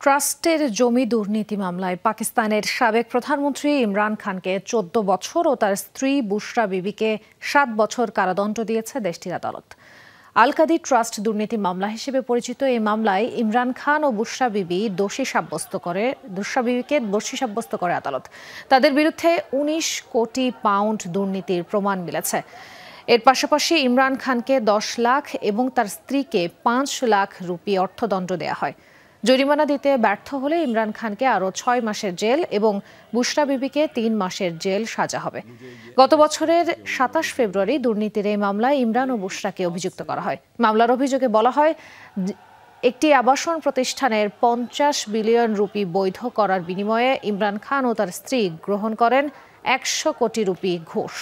ট্রাস্টের জমি দুর্নীতি মামলায় পাকিস্তানের সাবেক প্রধানমন্ত্রী ইমরান খানকে ১৪ বছর ও তার স্ত্রী বুশরা বিবিকে ৭ বছর কারাদণ্ড দিয়েছে দেশটির আদালত। আল কাদি ট্রাস্ট দুর্নীতি মামলা হিসেবে পরিচিত এই মামলায় ইমরান খান ও বুশরা বিবিকে দোষী সাব্যস্ত করে আদালত। তাদের বিরুদ্ধে ১৯ কোটি পাউন্ড দুর্নীতির প্রমাণ মিলেছে। এর পাশাপাশি ইমরান খানকে ১০ লাখ এবং তার স্ত্রীকে ৫ লাখ রুপি অর্থদণ্ড দেওয়া হয়। জরিমানা দিতে ব্যর্থ হলে ইমরান খানকে আরও ৬ মাসের জেল এবং বুশরা বিবিকে ৩ মাসের জেল সাজা হবে। গত বছরের ২৭ ফেব্রুয়ারি দুর্নীতির এই মামলায় ইমরান ও বুশরাকে অভিযুক্ত করা হয়। মামলার অভিযোগে বলা হয়, একটি আবাসন প্রতিষ্ঠানের ৫০ বিলিয়ন রুপি বৈধ করার বিনিময়ে ইমরান খান ও তার স্ত্রী গ্রহণ করেন ১০০ কোটি রুপি ঘুষ।